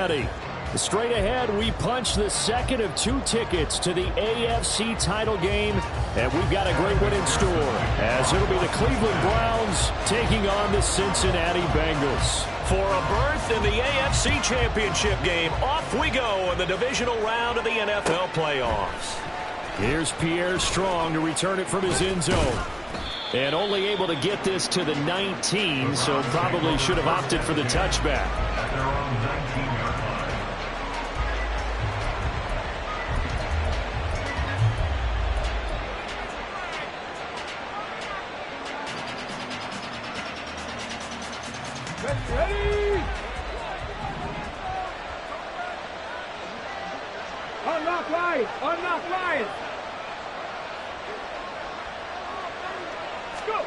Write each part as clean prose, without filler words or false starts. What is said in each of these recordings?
Cincinnati. Straight ahead, we punch the second of 2 tickets to the AFC title game, and we've got a great one in store, as it'll be the Cleveland Browns taking on the Cincinnati Bengals. For a berth in the AFC Championship game, off we go in the divisional round of the NFL playoffs. Here's Pierre Strong to return it from his end zone. And only able to get this to the 19, so probably should have opted for the touchback. Ready! Unlock right! Unlock right! Let's go!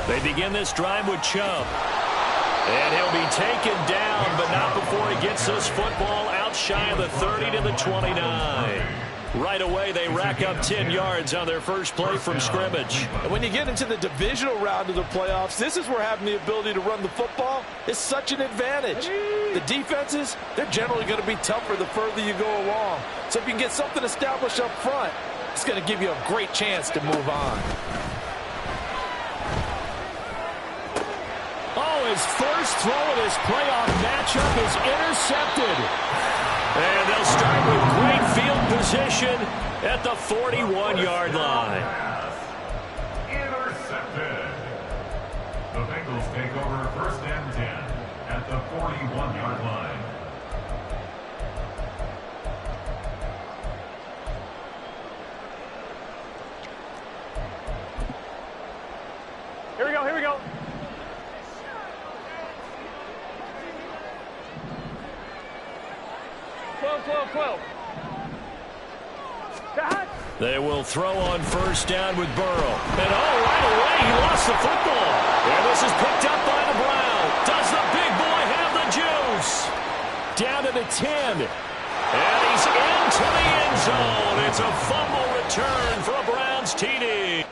They begin this drive with Chubb. And he'll be taken down, but not before he gets this football out shy of the 30 to the 29. Right away, they rack up 10 yards on their first play from scrimmage. And when you get into the divisional round of the playoffs, this is where having the ability to run the football is such an advantage. The defenses, they're generally going to be tougher the further you go along. So if you can get something established up front, it's going to give you a great chance to move on. Oh, his first throw of this playoff matchup is intercepted. And they'll start with great field position at the 41-yard line. Intercepted. The Bengals take over 1st and 10 at the 41-yard line. Here we go, here we go. They will throw on 1st down with Burrow. And right away, he lost the football. And this is picked up by the Browns. Does the big boy have the juice? Down to the 10. And he's into the end zone. It's a fumble return for a Browns TD.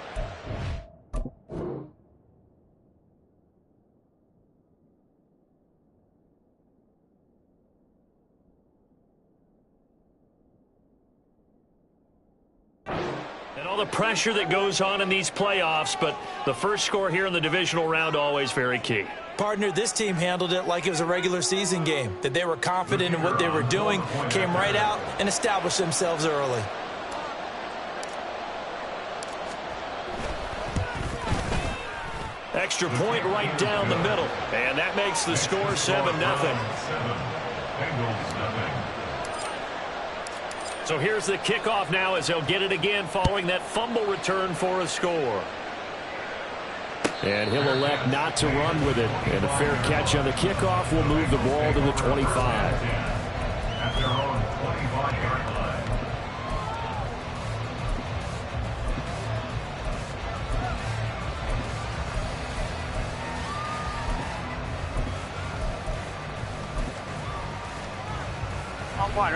All the pressure that goes on in these playoffs, but the first score here in the divisional round always very key. Partner, this team handled it like it was a regular season game, that they were confident in what they were doing, came right out and established themselves early. Extra point right down the middle, and that makes the score 7-0. So here's the kickoff now as they'll get it again following that fumble return for a score. And he'll elect not to run with it. And a fair catch on the kickoff will move the ball to the 25. At their own 25-yard line.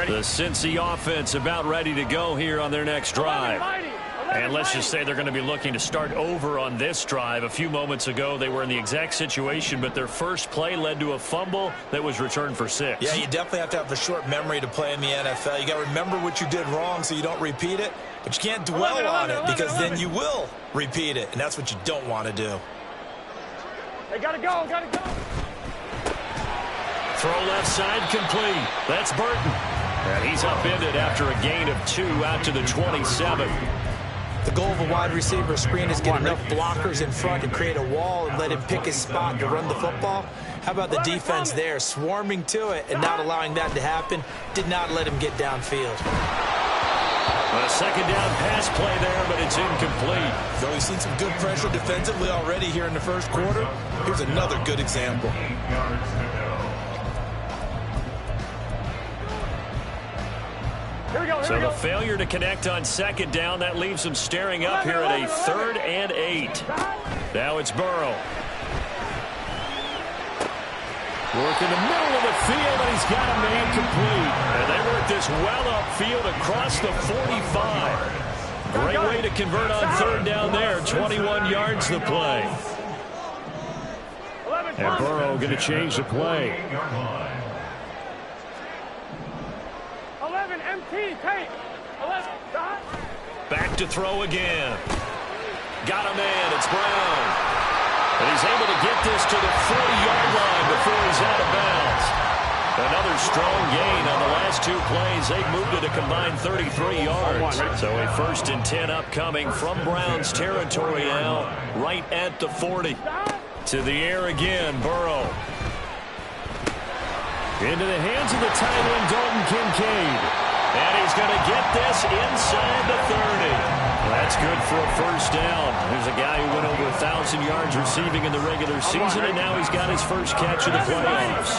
The Cincy offense about ready to go here on their next drive. And let's just say they're going to be looking to start over on this drive. A few moments ago, they were in the exact situation, but their first play led to a fumble that was returned for 6. Yeah, you definitely have to have a short memory to play in the NFL. You got to remember what you did wrong so you don't repeat it, but you can't dwell on it because then you will repeat it, and that's what you don't want to do. They gotta go, gotta go. Throw left side complete. That's Burton. And he's upended after a gain of 2 out to the 27. The goal of a wide receiver screen is get enough blockers in front to create a wall and let him pick his spot to run the football. How about the defense there, swarming to it and not allowing that to happen? Did not let him get downfield. A second down pass play there, but it's incomplete. Though we've seen some good pressure defensively already here in the first quarter, here's another good example. 8 yards to go. So the failure to connect on second down, that leaves them staring up here at a 3rd and 8. Now it's Burrow. Work in the middle of the field, and he's got a man complete. And they work this well upfield across the 45. Great way to convert on 3rd down there. 21 yards the play. And Burrow going to change the play. 11, MT, take. 11, stop. Back to throw again. Got a man. It's Brown. And he's able to get this to the 40-yard line before he's out of bounds. Another strong gain on the last two plays. They've moved it a combined 33 yards. So a 1st and 10 upcoming from Browns territory now, right at the 40. To the air again, Burrow. Into the hands of the tight end, Dalton Kincaid. And he's going to get this inside the 30. That's good for a 1st down. There's a guy who went over 1,000 yards receiving in the regular season, and now he's got his first catch of the playoffs.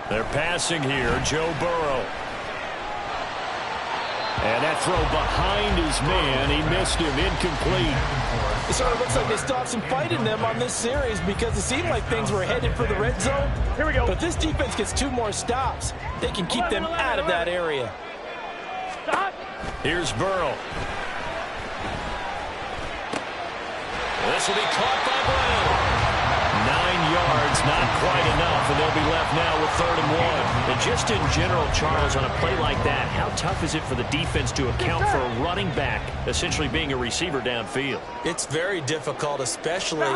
They're passing here, Joe Burrow. And that throw behind his man, he missed him, incomplete. It sort of looks like they stopped some fight in them on this series because it seemed like things were headed for the red zone. Here we go. But if this defense gets 2 more stops, they can keep them out of that area. Stop. Here's Burrow. This will be caught by Brown. 9 yards, not quite enough, and they'll be left now with 3rd and 1. And just in general, Charles, on a play like that, how tough is it for the defense to account for a running back essentially being a receiver downfield? It's very difficult, especially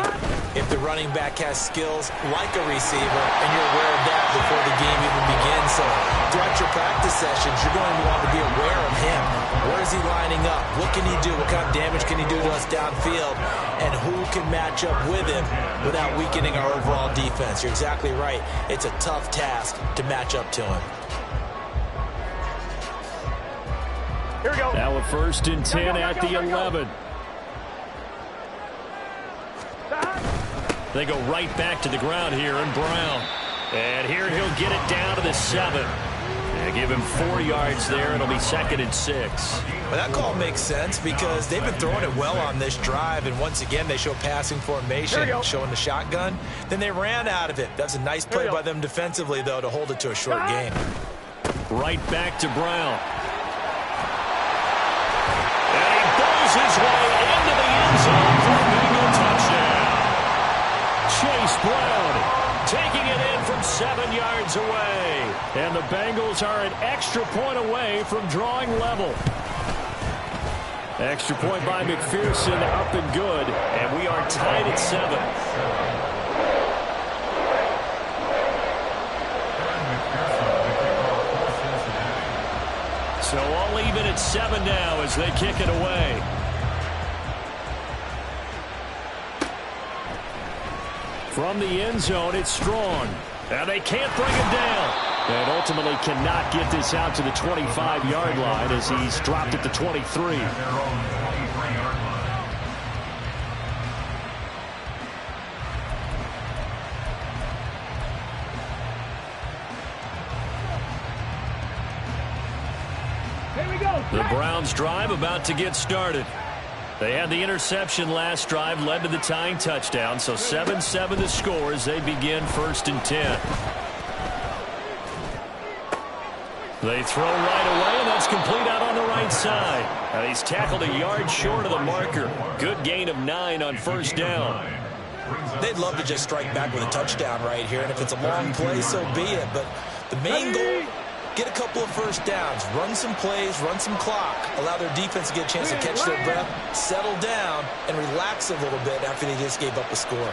if the running back has skills like a receiver, and you're aware of that before the game even begins. So throughout your practice sessions, you're going to want to be aware of him. Where is he lining up? What can he do? What kind of damage can he do to us downfield? And who can match up with him without weakening our overall defense? You're exactly right. It's a tough task to match up to him. Here we go. Now a 1st and 10 at the 11. They go right back to the ground here, and Brown. And here he'll get it down to the 7. They give him 4 yards there. It'll be 2nd and 6. Well, that call makes sense because they've been throwing it well on this drive, and once again they show passing formation, showing the shotgun. Then they ran out of it. That's a nice play by them defensively, though, to hold it to a short gain. Right back to Brown. And he bulls his way into the end zone for a Bengal touchdown. Chase Brown taking it in from 7 yards away. And the Bengals are an extra point away from drawing level. Extra point by McPherson, up and good. And we are tied at 7. So all even at 7 now as they kick it away. From the end zone, it's Strong. And they can't bring him down. And ultimately cannot get this out to the 25-yard line as he's dropped at the 23. Here we go. The Browns drive about to get started. They had the interception last drive, led to the tying touchdown, so 7-7 the score as they begin 1st and 10. They throw right away, and that's complete out on the right side. And he's tackled a yard short of the marker. Good gain of 9 on 1st down. They'd love to just strike back with a touchdown right here, and if it's a long play, so be it. But the main goal, get a couple of 1st downs, run some plays, run some clock, allow their defense to get a chance to catch their breath, settle down, and relax a little bit after they just gave up a score.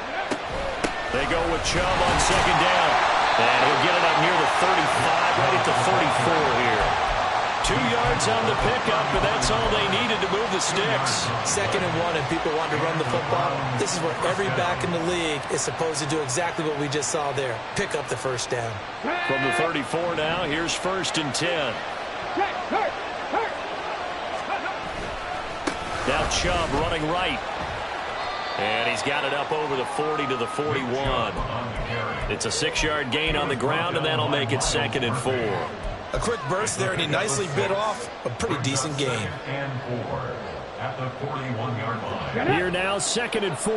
They go with Chubb on 2nd down. And he'll get it up near the 35, right at the 34 here. 2 yards on the pickup, but that's all they needed to move the sticks. 2nd and 1, and people want to run the football. This is where every back in the league is supposed to do exactly what we just saw there. Pick up the 1st down. From the 34 now, here's 1st and 10. Now Chubb running right. And he's got it up over the 40 to the 41. It's a 6-yard gain on the ground, and that'll make it 2nd and 4. A quick burst there, and he nicely bit off a pretty decent gain. And 4 at the 41-yard line. Here now, 2nd and 4.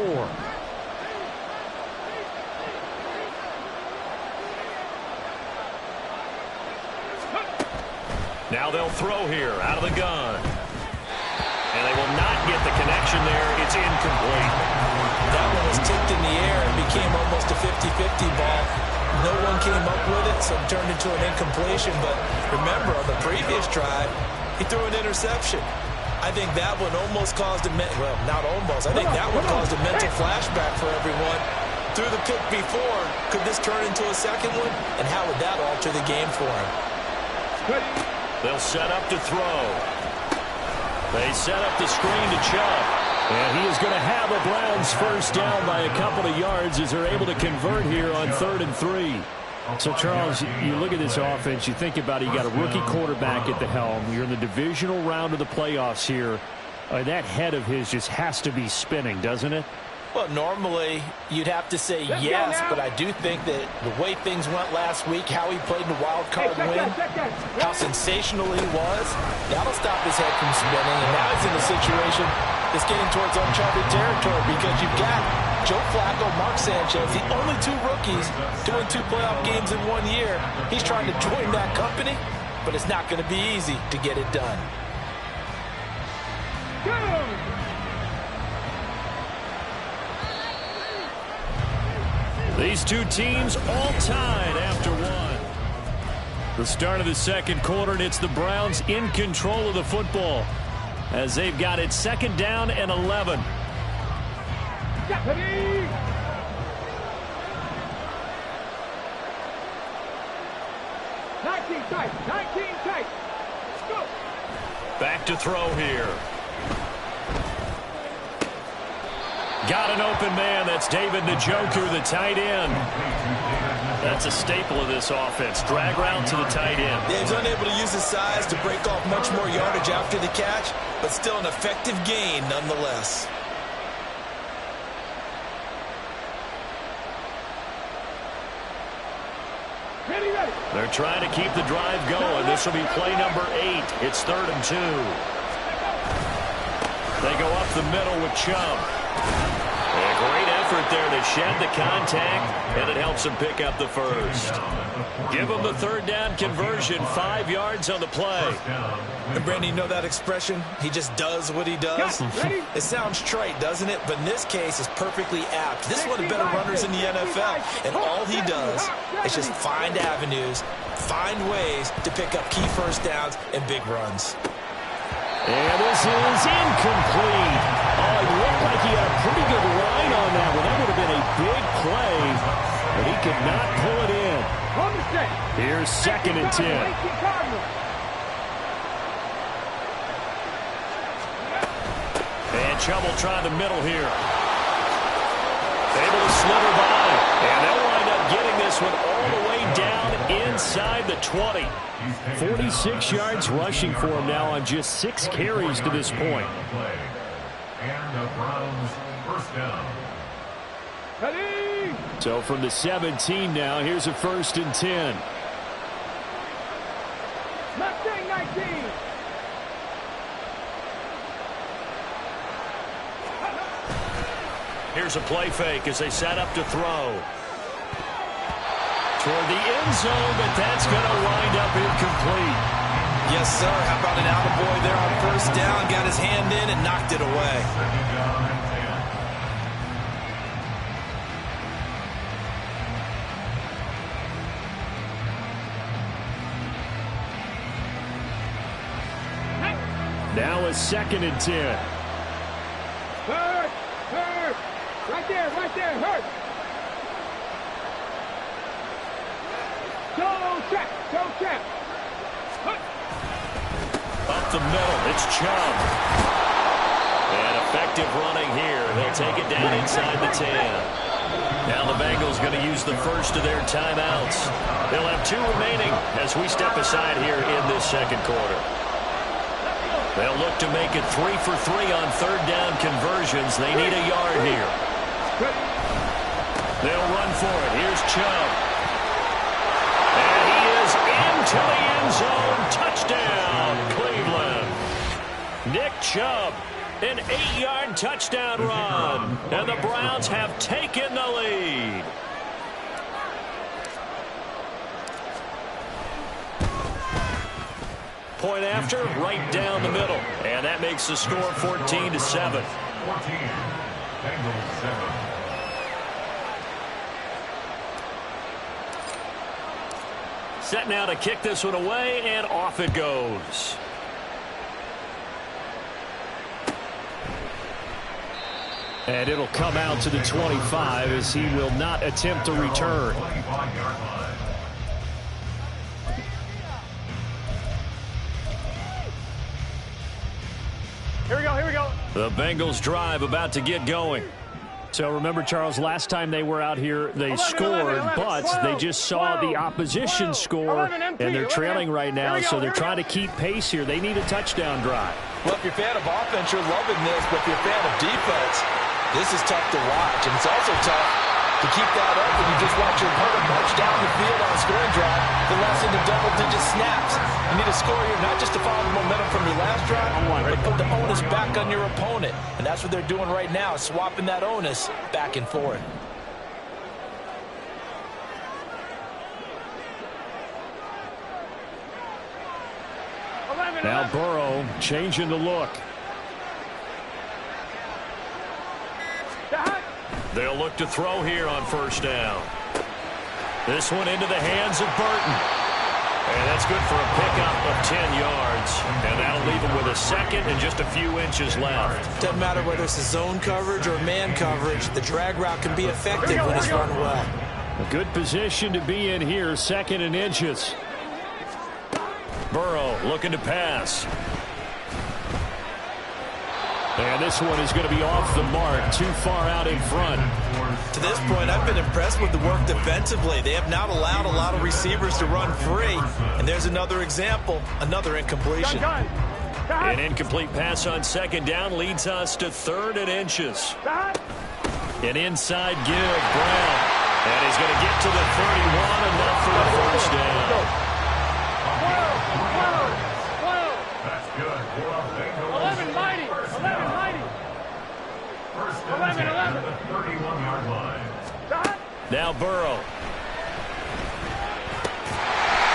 Now they'll throw here out of the gun. And they will not get the connection there. It's incomplete. That one was tipped in the air and became almost a 50-50 ball. No one came up with it, so it turned into an incompletion. But remember, on the previous drive, he threw an interception. I think that one almost caused a well, not almost. I think that one caused a mental flashback for everyone. Threw the pick before. Could this turn into a second one? And how would that alter the game for him? They'll set up to throw. They set up the screen to Chubb. And he is going to have a Browns first down by a couple of yards as they're able to convert here on 3rd and 3. So, Charles, you look at this offense, you think about it, you got a rookie quarterback at the helm. You're in the divisional round of the playoffs here. That head of his just has to be spinning, doesn't it? Well, normally you'd have to say yes, but I do think that the way things went last week, how he played in the wild card win, how sensational he was, that'll stop his head from spinning. And now he's in a situation that's getting towards uncharted territory because you've got Joe Flacco, Mark Sanchez, the only 2 rookies to win 2 playoff games in 1 year. He's trying to join that company, but it's not going to be easy to get it done. These two teams all tied after 1. The start of the second quarter, and it's the Browns in control of the football as they've got it 2nd down and 11. 19 tight. Go. Back to throw here. Got an open man. That's David Njoku, the tight end. That's a staple of this offense. Drag route to the tight end. Yeah, he's unable to use his size to break off much more yardage after the catch, but still an effective gain nonetheless. Ready. They're trying to keep the drive going. This will be play number 8. It's 3rd and 2. They go up the middle with Chubb. A great effort there to shed the contact, and it helps him pick up the first. Give him the 3rd down conversion, 5 yards on the play. And Brandon, you know that expression? He just does what he does. It sounds trite, doesn't it? But in this case, it's perfectly apt. This is one of the better runners in the NFL, and all he does is just find avenues, find ways to pick up key first downs and big runs. And this is incomplete. Oh, it looked like he had a pretty good line on that one. That would have been a big play, but he could not pull it in. Here's 2nd and 10. And Chubb will try the middle here. Able to slither by. And they'll wind up getting this one all the way down inside the 20. 46 yards rushing for him now on just 6 carries to this point. And the Browns first down. Ready. So from the 17 now, here's a 1st and 10. Mustang 19. Here's a play fake as they set up to throw. Toward the end zone, but that's going to wind up incomplete. Yes, sir. How about an attaboy there on 1st down? Got his hand in and knocked it away. 2nd down and 10. Now a 2nd and 10. Hurt. Right there, hurt. Go check. Up the middle, it's Chubb. And effective running here. They'll take it down inside the 10. Now the Bengals going to use the first of their timeouts. They'll have 2 remaining as we step aside here in this second quarter. They'll look to make it 3 for 3 on 3rd down conversions. They need a yard here. They'll run for it. Here's Chubb. And he is into the end zone. Touchdown, Cleveland. Nick Chubb, an 8-yard touchdown run. And the Browns have taken the lead. Point after, right down the middle. And that makes the score 14-7. 14. Bengals 7. Set now to kick this one away, and off it goes. And it'll come out to the 25 as he will not attempt to return. Here we go, here we go. The Bengals drive about to get going. So remember, Charles, last time they were out here, they scored, but they just saw the opposition score, and they're trailing right now, so they're trying to keep pace here. They need a touchdown drive. Well, if you're a fan of offense, you're loving this, but if you're a fan of defense, this is tough to watch, and it's also tough to keep that up when you just watch your opponent march down the field on a scoring drive, the less in the double-digit snaps. You need a score here, not just to follow the momentum from your last drive, but put the onus back on your opponent. And that's what they're doing right now, swapping that onus back and forth. Now Burrow changing the look. They'll look to throw here on first down. This one into the hands of Burton. And that's good for a pickup of 10 yards. And that'll leave him with a second and just a few inches left. Doesn't matter whether it's a zone coverage or man coverage. The drag route can be effective when it's run well. A good position to be in here, second and inches. Burrow looking to pass. And this one is going to be off the mark, too far out in front. To this point, I've been impressed with the work defensively. They have not allowed a lot of receivers to run free. And there's another example, another incompletion. An incomplete pass on second down leads us to third and inches. An inside give, Brown. And he's going to get to the 31, enough for the first down. That's good. 11 mighty. 11 mighty. First down, 10 to the 31-yard line. Now Burrow.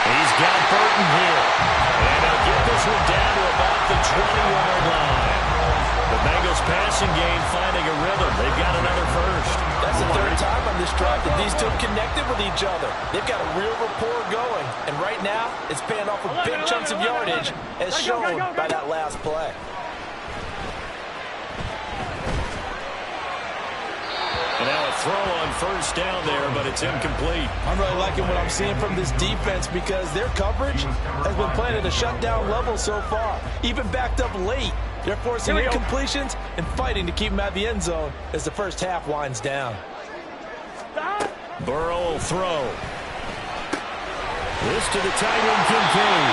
He's got Burton here. And they'll get this one down to about the 20-yard line. The Bengals passing game finding a rhythm. They've got another first. That's the third time on this drive that these two connected with each other. They've got a real rapport going. And right now, it's paying off with big chunks of yardage, as shown by that last play. And now a throw on first down there, but it's incomplete. I'm really liking what I'm seeing from this defense because their coverage has been playing at a shutdown level so far. Even backed up late, they're forcing incompletions and fighting to keep them out of the end zone as the first half winds down. Burrow will throw. This to the tight end, Kincaid.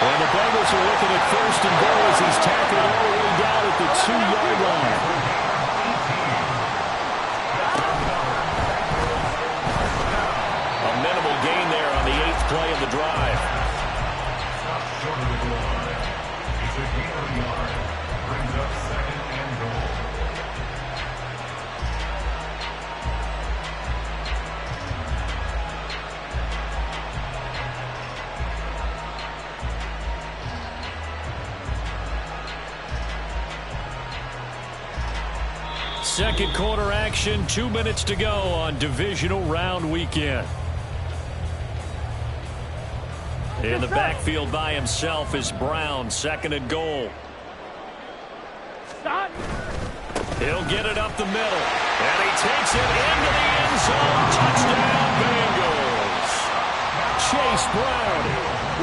And the Bengals are looking at first and goal as he's tackled all the way down at the 2-yard line. Gain there on the 8th play of the drive. Stop short of the goal line. It's a gain of a yard. Brings up second and goal. Second quarter action, 2 minutes to go on divisional round weekend. In the backfield by himself is Brown, second and goal. He'll get it up the middle. And he takes it into the end zone. Touchdown, Bengals. Chase Brown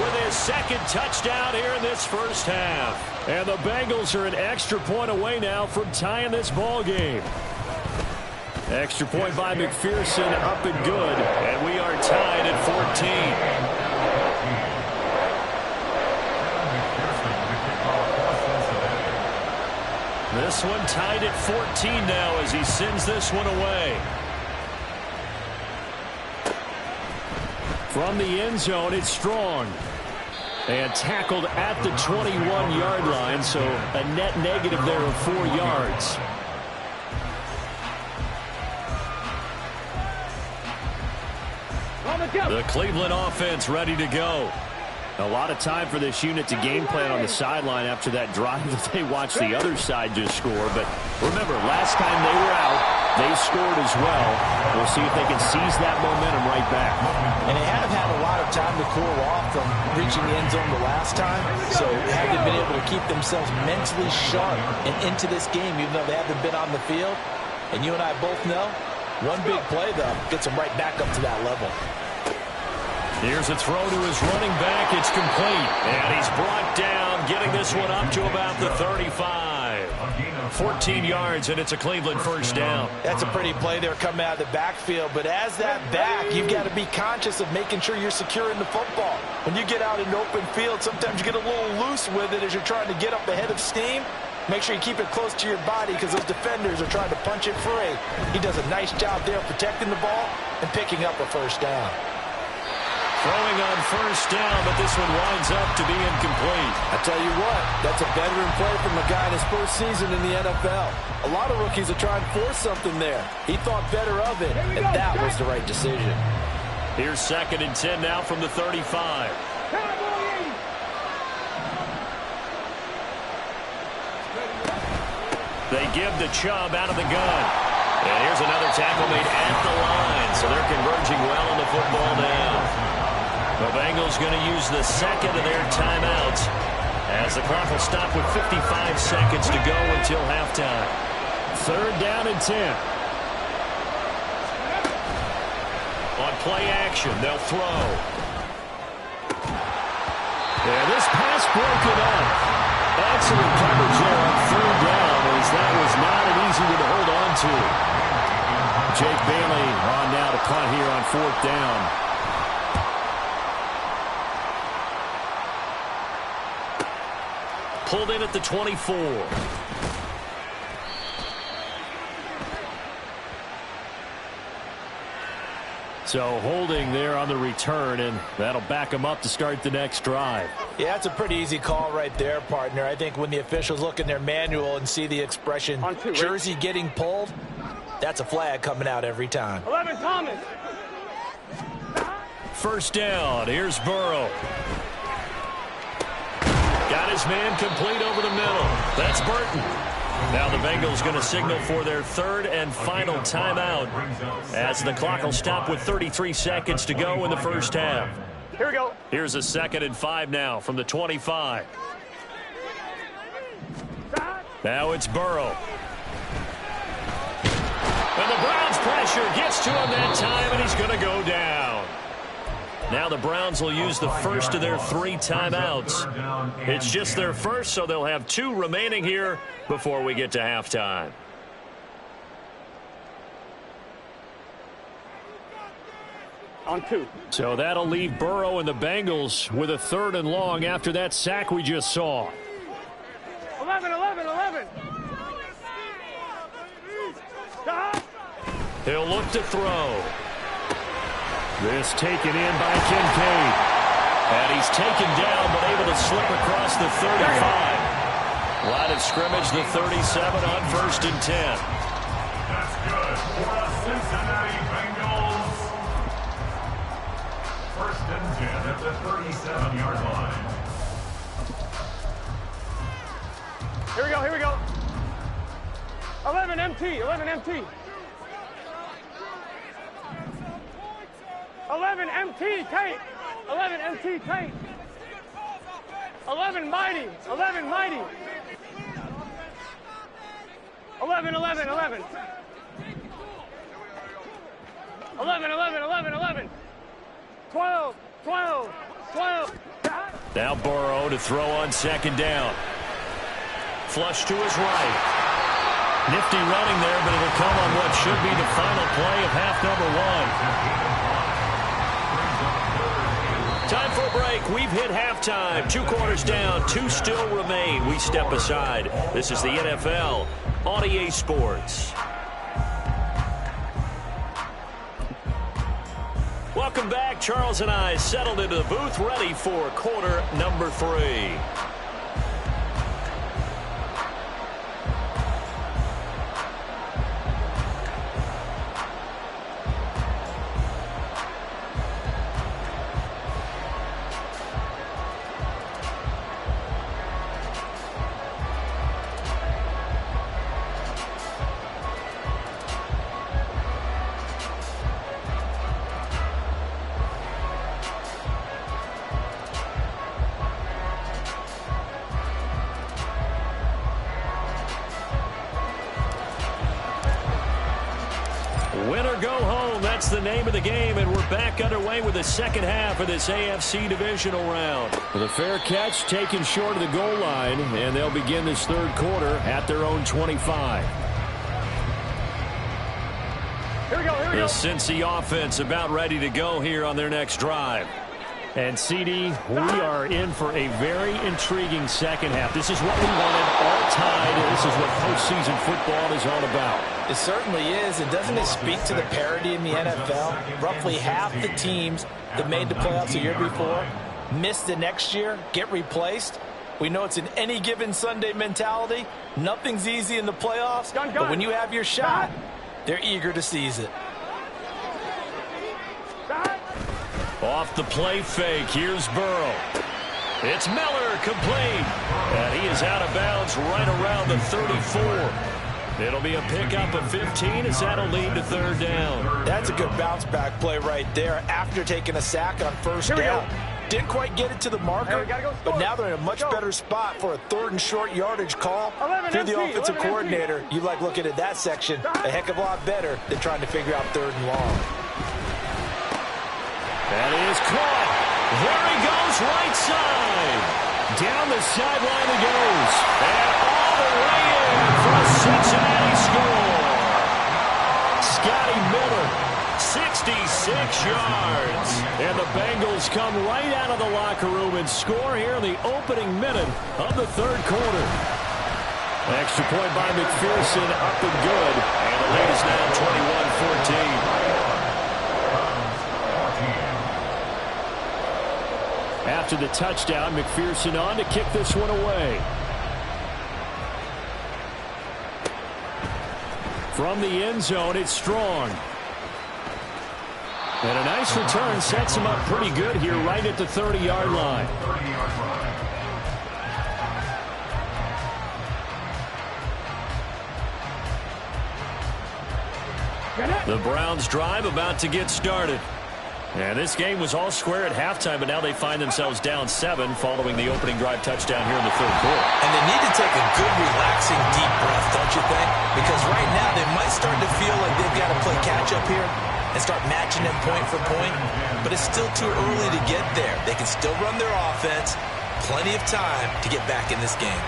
with his second touchdown here in this first half. And the Bengals are an extra point away now from tying this ball game. Extra point by McPherson, up and good. And we are tied at 14. This one tied at 14 now as he sends this one away. From the end zone, it's Strong. And tackled at the 21-yard line, so a net negative there of 4 yards. The Cleveland offense ready to go. A lot of time for this unit to game plan on the sideline after that drive that they watched the other side just score. But remember, last time they were out, they scored as well. We'll see if they can seize that momentum right back. And they haven't had a lot of time to cool off from reaching the end zone the last time. So have they been able to keep themselves mentally sharp and into this game, even though they haven't been on the field? And you and I both know, one big play, though, gets them right back up to that level. Here's a throw to his running back. It's complete. And he's brought down, getting this one up to about the 35. 14 yards, and it's a Cleveland first down. That's a pretty play there coming out of the backfield. But as that back, you've got to be conscious of making sure you're securing the football. When you get out in open field, sometimes you get a little loose with it as you're trying to get up ahead of steam. Make sure you keep it close to your body because those defenders are trying to punch it free. He does a nice job there protecting the ball and picking up a first down. Throwing on first down, but this one winds up to be incomplete. I tell you what, that's a veteran play from a guy in his first season in the NFL. A lot of rookies are trying to force something there. He thought better of it, and that was the right decision. Here's 2nd and 10 now from the 35. They give the Chubb out of the gun. And here's another tackle made at the line, so they're converging well on the football now. The Bengals going to use the second of their timeouts as the clock will stop with 55 seconds to go until halftime. 3rd down and 10. On play action, they'll throw. Yeah, this pass broken up. Excellent coverage there on 3rd down, as that was not an easy one to hold on to. Jake Bailey on now to punt here on 4th down. Pulled in at the 24. So holding there on the return, and that'll back them up to start the next drive. Yeah, that's a pretty easy call right there, partner. I think when the officials look in their manual and see the expression jersey getting pulled, that's a flag coming out every time. 11 Thomas. First down. Here's Burrow. Got his man complete over the middle. That's Burton. Now the Bengals going to signal for their 3rd and final timeout as the clock will stop with 33 seconds to go in the first half. Here we go. Here's a 2nd and 5 now from the 25. Now it's Burrow. And the Browns pressure gets to him that time, and he's going to go down. Now the Browns will use the first of their 3 timeouts. It's just their first, so they'll have 2 remaining here before we get to halftime. On 2. So that'll leave Burrow and the Bengals with a 3rd and long after that sack we just saw. 11. He'll look to throw. This taken in by Kincaid. And he's taken down, but able to slip across the 35. Line of scrimmage, the 37 on 1st and 10. That's good for the Cincinnati Bengals. 1st and 10 at the 37-yard line. Here we go. 11 MT. 11 MT, Tate. 11 MT, Tate. 11 Mighty. 11 Mighty. 11. 12. Now Burrow to throw on 2nd down. Flush to his right. Nifty running there, but it'll come on what should be the final play of half number 1. Time for a break. We've hit halftime. 2 quarters down. 2 still remain. We step aside. This is the NFL on EA Sports. Welcome back. Charles and I settled into the booth, ready for quarter number 3. go home. That's the name of the game, and we're back underway with the second half of this AFC Divisional round. With a fair catch taken short of the goal line, and they'll begin this third quarter at their own 25. Here we go, here we The go. Cincy offense about ready to go here on their next drive. And, CD, we are in for a very intriguing second half. This is what we wanted all tied. This is what postseason football is all about. It certainly is. And doesn't it speak to the parity in the NFL? Roughly half the teams that made the playoffs a year before miss the next year, get replaced. We know it's an any given Sunday mentality. Nothing's easy in the playoffs. But when you have your shot, they're eager to seize it. Off the play fake, here's Burrow. It's Miller, complete. And he is out of bounds right around the 34. It'll be a pickup of 15 as that'll lead to third down. That's a good bounce back play right there after taking a sack on first down. Didn't quite get it to the marker, but now they're in a much better spot for a 3rd and short yardage call. Through the offensive coordinator, you like looking at that section a heck of a lot better than trying to figure out 3rd and long. That is caught. There he goes, right side. Down the sideline he goes. And all the way in for a Cincinnati score. Scotty Miller, 66 yards. And the Bengals come right out of the locker room and score here in the opening minute of the third quarter. Extra point by McPherson, up and good. And the lead is now 21-14. After the touchdown, McPherson on to kick this one away. From the end zone, it's Strong. And a nice return sets him up pretty good here right at the 30-yard line. The Browns drive about to get started. And this game was all square at halftime, but now they find themselves down 7 following the opening drive touchdown here in the third quarter. And they need to take a good, relaxing, deep breath, don't you think? Because right now they might start to feel like they've got to play catch-up here and start matching them point for point. But it's still too early to get there. They can still run their offense. Plenty of time to get back in this game.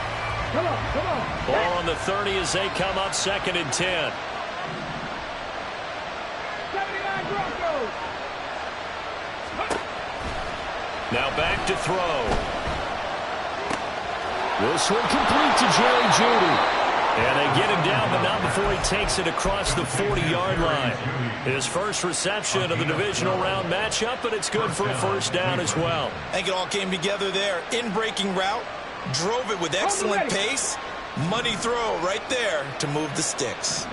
Come on, come on. Ball on the 30 as they come up 2nd and 10. 79 Broncos. Now back to throw. This one complete to Jerry Jeudy. And they get him down, but not before he takes it across the 40-yard line. His first reception of the divisional round matchup, but it's good for a first down as well. I think it all came together there. In-breaking route, drove it with excellent pace. Money throw right there to move the sticks.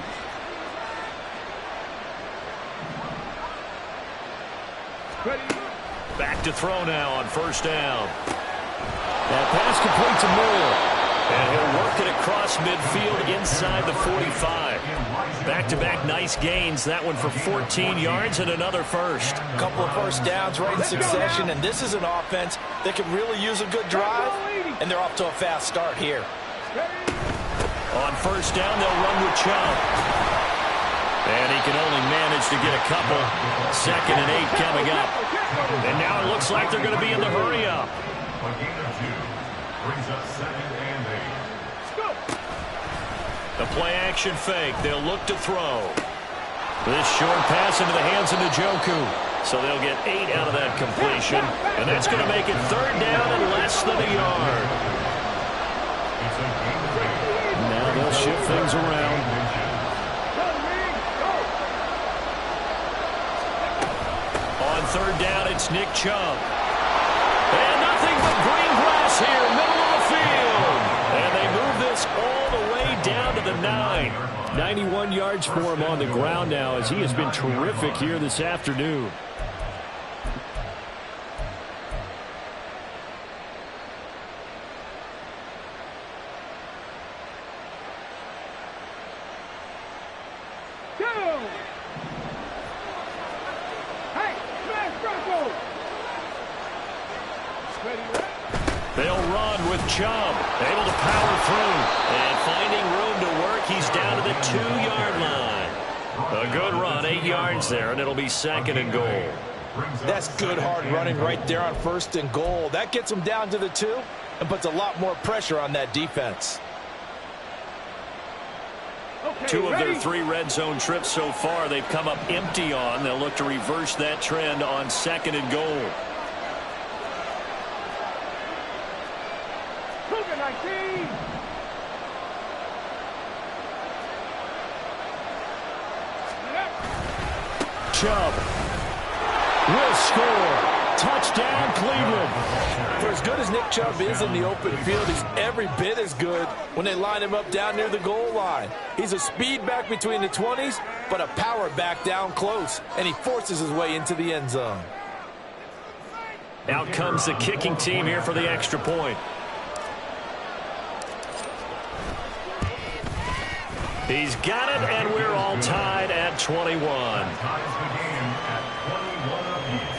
Back to throw now on first down. That pass complete to Miller. And he'll work it across midfield inside the 45. Back-to-back nice gains. That one for 14 yards and another first. A couple of first downs right in succession, and this is an offense that can really use a good drive, and they're off to a fast start here. On first down, they'll run with Chubb. And he can only manage to get a couple. 2nd and 8 coming up. And now it looks like they're going to be in the hurry-up. A gain of 2 brings up 2nd and 8. The play-action fake. They'll look to throw. This short pass into the hands of Njoku. So they'll get 8 out of that completion. And that's going to make it 3rd down and less than a yard. It's a gain of 8. Now they'll shift things around. On 3rd down, it's Nick Chubb. And nothing but green grass here, middle of the field. And they move this all the way down to the 9. 91 yards for him on the ground now as he has been terrific here this afternoon. They'll run with Chubb, able to power through. And finding room to work, he's down to the 2-yard line. A good run, 8 yards there, and it'll be 2nd and goal. That's good hard running right there on 1st and goal. That gets them down to the 2 and puts a lot more pressure on that defense. Okay, 2 of their ready? 3 red zone trips so far they've come up empty on. They'll look to reverse that trend on 2nd and goal. COVID-19. Chubb will score. Touchdown, Cleveland. For as good as Nick Chubb is in the open field, he's every bit as good when they line him up down near the goal line. He's a speed back between the 20s, but a power back down close, and he forces his way into the end zone. Out comes the kicking team here for the extra point. He's got it, and we're all tied at 21. Ties the game at 21 apiece.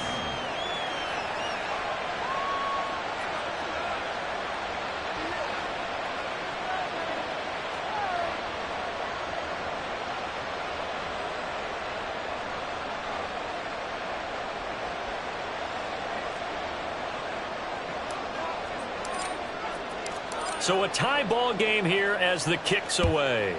So a tie ball game here as the kick's away.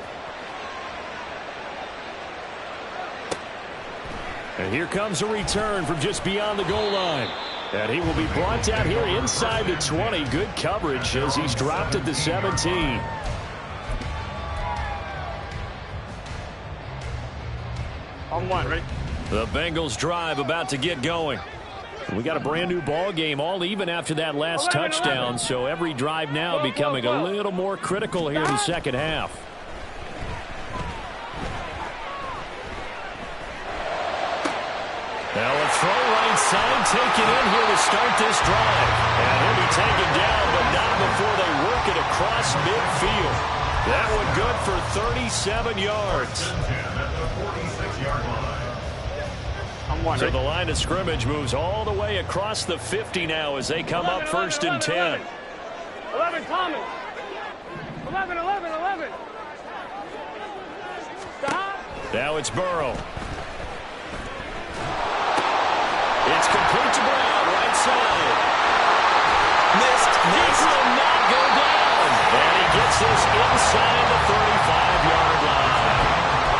And here comes a return from just beyond the goal line. And he will be brought down here inside the 20. Good coverage as he's dropped at the 17. On 1, ready? The Bengals drive about to get going. We got a brand new ball game, all even after that last touchdown. So every drive now becoming a little more critical here in the second half. Now a throw right side taken in here to start this drive. And he'll be taken down, but not before they work it across midfield. That one good for 37 yards. At the 46-yard line. On 1, So ready? the line of scrimmage moves all the way across the 50 now as they come up 1st and 10. 11, Thomas. 11, 11, 11. Stop. Now it's Burrow. It's complete to Brown, right side. Missed. This will not go down. And he gets this inside the 35-yard line.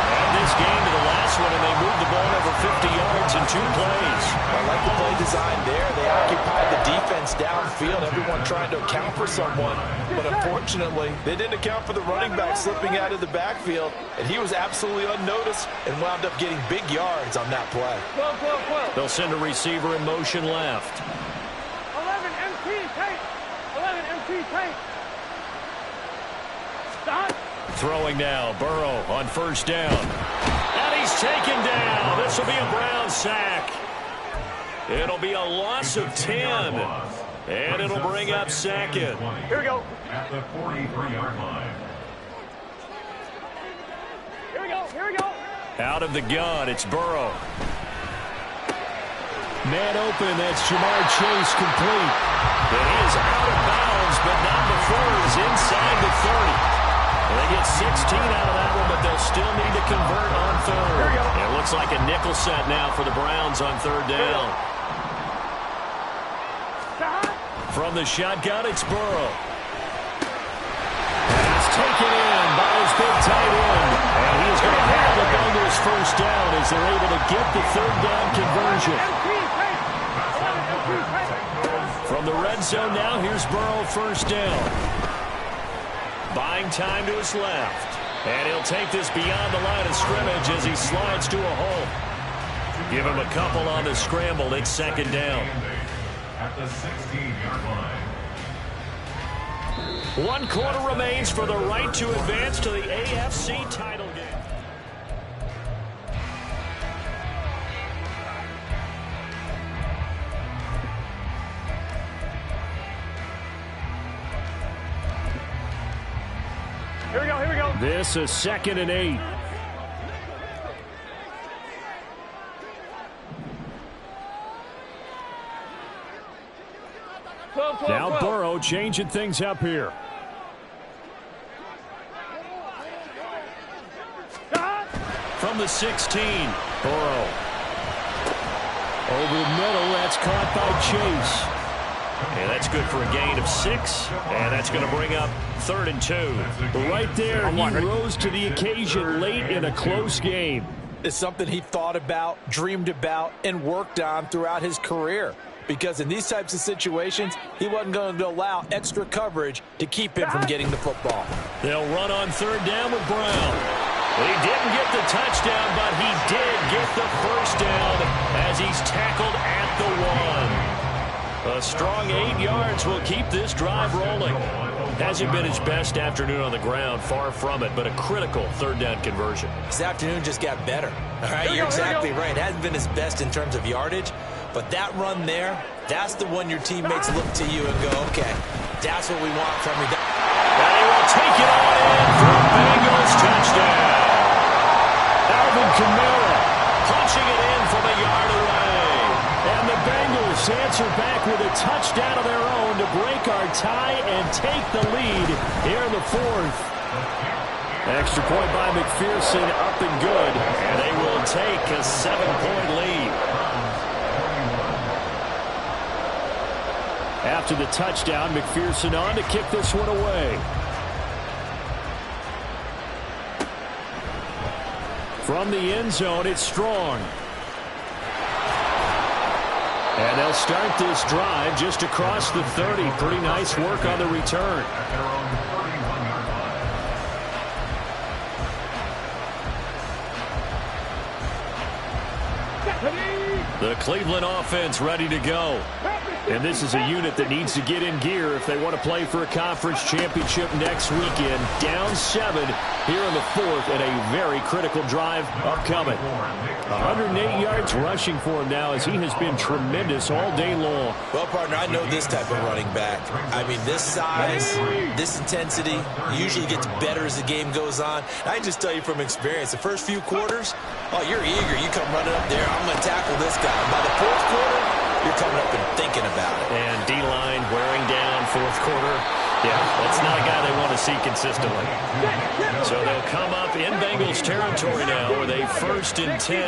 And this game to the last one, and they moved the ball over 50 yards in 2 plays. I like the play design there. They occupied the defense downfield, everyone trying to account for someone. But unfortunately, they didn't account for the running back slipping out of the backfield, and he was absolutely unnoticed and wound up getting big yards on that play. 12, 12, 12. They'll send a receiver in motion left. 11, MT, tape. 11, MT, tape. Stop. Throwing now, Burrow on 1st down. And he's taken down. This will be a Brown sack. It'll be a loss of 10. And it'll bring up 2nd. Here we go. At the 43-yard line. Here we go. Here we go. Out of the gun, it's Burrow. Man open, that's Jamar Chase complete. And he is out of bounds, but not before he's inside the 30. They get 16 out of that one, but they'll still need to convert on 3rd. It looks like a nickel set now for the Browns on 3rd down. Stop. From the shotgun, it's Burrow. And it's taken in by his big tight end. And he's going to have the Bengals 1st down as they're able to get the 3rd down conversion. MT, tape. 11, MT, tape. From the red zone now, here's Burrow 1st down. Buying time to his left. And he'll take this beyond the line of scrimmage as he slides to a hole. Give him a couple on the scramble. It's 2nd down. At the 16-yard line. 1 quarter remains for the right to advance to the AFC title game. Here we go. Here we go. This is 2nd and 8. Now Burrow changing things up here. From from the 16. Burrow. Over the middle, that's caught by Chase. And that's good for a gain of 6. And that's going to bring up 3rd and 2. Right there, he rose to the occasion late in a close game. It's something he thought about, dreamed about, and worked on throughout his career. Because in these types of situations, he wasn't going to allow extra coverage to keep him from getting the football. They'll run on 3rd down with Brown. He didn't get the touchdown, but he did get the first down as he's tackled at the 1. A strong 8 yards will keep this drive rolling. Hasn't been his best afternoon on the ground, far from it, but a critical 3rd down conversion. His afternoon just got better. All right, you're exactly right. It hasn't been his best in terms of yardage, but that run there, that's the one your teammates look to you and go, okay, that's what we want from you. And he will take it on in for a Bengals touchdown. Alvin Kamara Punching it in from a yard away. and the Bengals answer back with a touchdown of their own to break our tie and take the lead here in the 4th. Extra point by McPherson, up and good. And they will take a 7-point lead. After the touchdown, McPherson on to kick this one away. From the end zone, it's Strong. And they'll start this drive just across the 30. Pretty nice work on the return. At their own 31-yard line. The Cleveland offense ready to go. And this is a unit that needs to get in gear if they want to play for a conference championship next weekend. Down 7 here in the 4th and a very critical drive upcoming. 108 yards rushing for him now as he has been tremendous all day long. Well, partner, I know this type of running back. I mean, this size, this intensity usually gets better as the game goes on. I can just tell you from experience, the first few quarters, oh, you're eager. You come running up there, I'm going to tackle this guy. By the 4th quarter, you're coming up and thinking about it. And D-line wearing down 4th quarter. Yeah, that's not a guy they want to see consistently. So they'll come up in Bengals territory now with a 1st and 10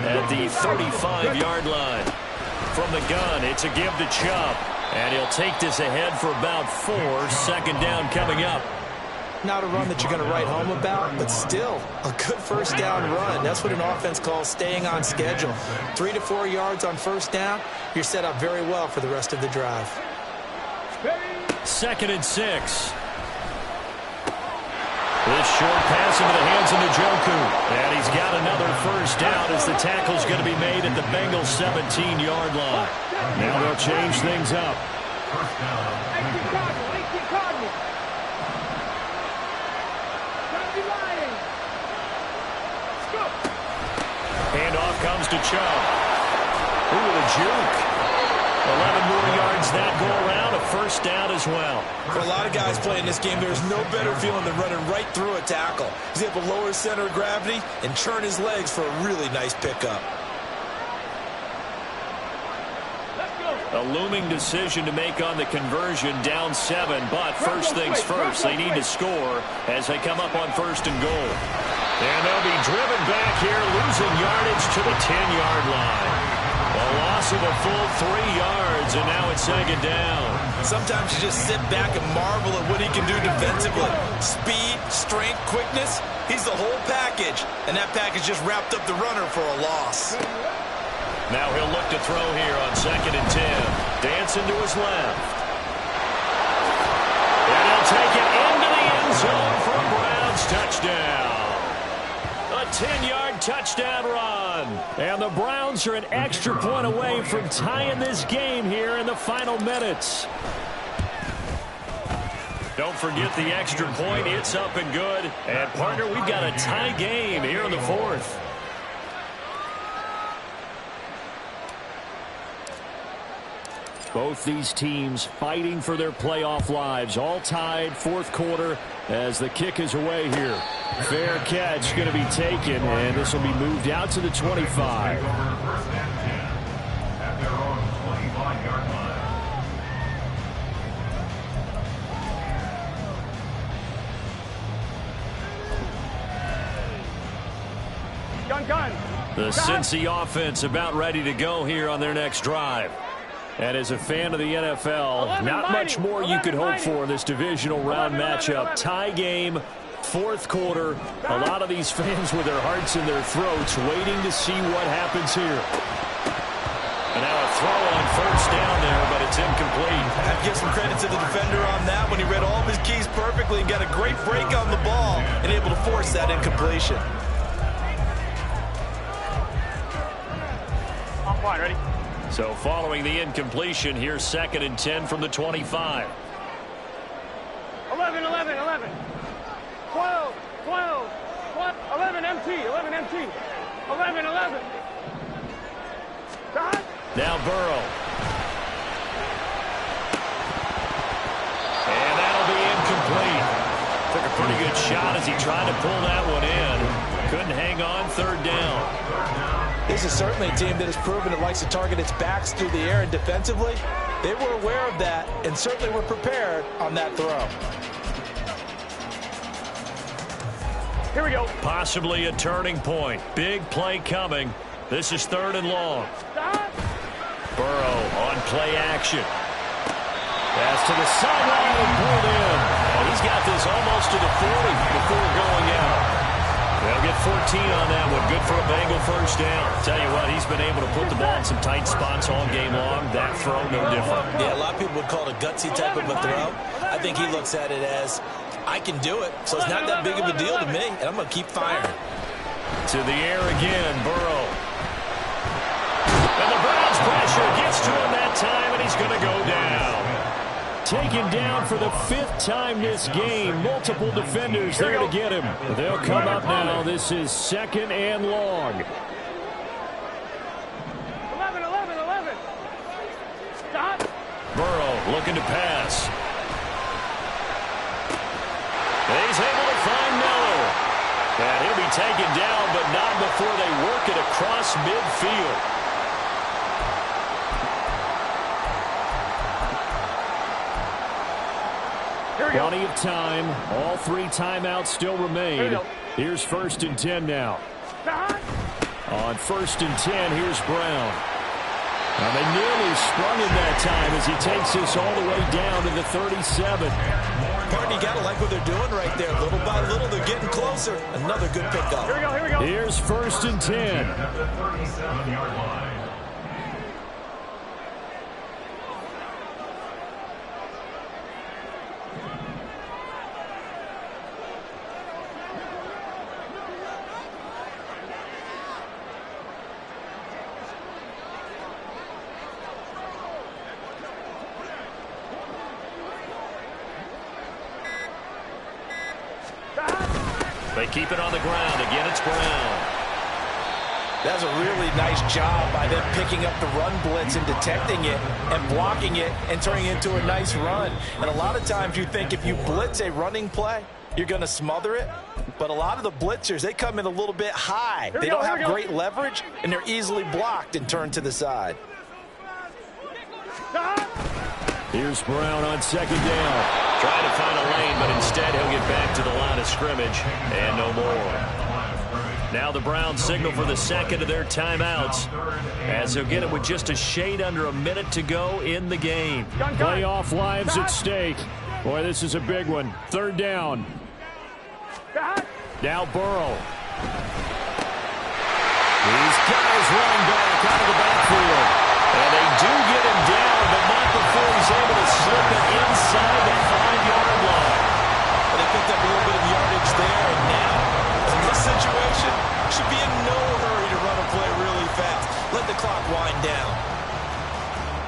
at the 35-yard line. From the gun, it's a give to Chubb. And he'll take this ahead for about 4. 2nd down coming up. Not a run that you're going to write home about, but still a good 1st down run. That's what an offense calls staying on schedule. 3 to 4 yards on 1st down, you're set up very well for the rest of the drive. 2nd and 6. This short pass into the hands of Njoku. And he's got another 1st down as the tackle's going to be made at the Bengals 17-yard line. Now they'll change things up. First down. Handoff comes to Chubb. Ooh, the juke. 11 more yards that go around. A 1st down as well. For a lot of guys playing this game, there's no better feeling than running right through a tackle. He's able to lower his center of gravity and turn his legs for a really nice pickup. A looming decision to make on the conversion, down 7. But first things first, they need to score as they come up on 1st and goal. And they'll be driven back here, losing yardage to the 10-yard line. A loss of a full 3 yards, and now it's 2nd down. Sometimes you just sit back and marvel at what he can do defensively. Speed, strength, quickness, he's the whole package. And that package just wrapped up the runner for a loss. Now he'll look to throw here on 2nd and 10. Dancing to his left. And he'll take it into the end zone for a Browns touchdown. A 10-yard touchdown run. And the Browns are an extra point away from tying this game here in the final minutes. Don't forget the extra point. It's up and good. And, partner, we've got a tie game here in the 4th. Both these teams fighting for their playoff lives. All tied, 4th quarter as the kick is away here. Fair catch going to be taken, and this will be moved out to the 25. First and 10 at their own 25-yard line. The Cincy offense about ready to go here on their next drive. And as a fan of the NFL, not much more you could hope for in this divisional round matchup. Tie game, fourth quarter. A lot of these fans with their hearts in their throats waiting to see what happens here. And now a throw on first down there, but it's incomplete. I'd give some credit to the defender on that when he read all of his keys perfectly and got a great break on the ball and able to force that incompletion. I'm fine, ready? So following the incompletion, here's 2nd and 10 from the 25. 11, 11, 11. 12, 12, 12. 11 MT, 11 MT. 11, 11. Dot. Now Burrow. And that'll be incomplete. Took a pretty good shot as he tried to pull that one in. Couldn't hang on, 3rd down. This is certainly a team that has proven it likes to target its backs through the air, and defensively, they were aware of that and certainly were prepared on that throw. Here we go. Possibly a turning point. Big play coming. This is 3rd and long. Dot. Burrow on play action. Pass to the sideline and pulled in. And he's got this almost to the 40 before going out. They'll get 14 on that one. Good for a Bengal first down. Tell you what, he's been able to put the ball in some tight spots all game long. That throw, no different. Yeah, a lot of people would call it a gutsy type of a throw. I think he looks at it as, I can do it, so it's not that big of a deal to me, and I'm going to keep firing. To the air again, Burrow. And the Browns pressure gets to him that time, and he's going to go down. Taken down for the 5th time this game. Multiple defenders there to get him. They'll come up now. This is 2nd and long. 11, 11, 11. Dot. Burrow looking to pass. He's able to find Miller. And he'll be taken down, but not before they work it across midfield. Plenty of time. All 3 timeouts still remain. Here's 1st and 10 now. On 1st and 10, here's Brown. Now they nearly sprung him that time as he takes this all the way down to the 37. Partner, you got to like what they're doing right there. Little by little, they're getting closer. Another good pickup. Here we go, here we go. Here's 1st and 10. At the 37-yard line. They keep it on the ground. Again, it's Brown. That's a really nice job by them picking up the run blitz and detecting it and blocking it and turning it into a nice run. And a lot of times you think if you blitz a running play, you're going to smother it. But a lot of the blitzers, they come in a little bit high. They don't have great leverage, and they're easily blocked and turned to the side. Here's Brown on 2nd down. Trying to find a lane, but instead he'll get back to the line of scrimmage and no more. Now the Browns signal for the 2nd of their timeouts as they'll get it with just a shade under a minute to go in the game. Playoff lives at stake. Boy, this is a big one. 3rd down. Now Burrow. These guys running back out of the backfield. And they do get him down, but not before he's able to slip it inside the 5-yard line. Well, they picked up a little bit of yardage there, and now, in this situation, should be in no hurry to run a play really fast. Let the clock wind down.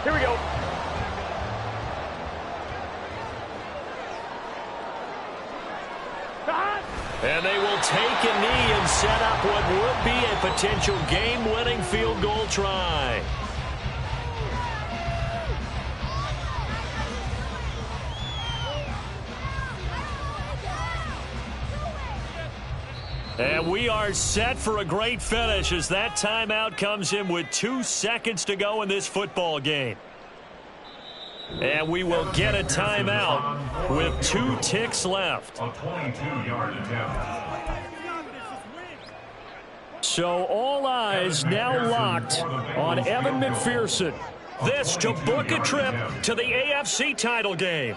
Here we go. And they will take a knee and set up what would be a potential game-winning field goal try. And we are set for a great finish as that timeout comes in with 2 seconds to go in this football game. And we will get a timeout with 2 ticks left. A 22-yard attempt. So all eyes now locked on Evan McPherson. This to book a trip to the AFC title game.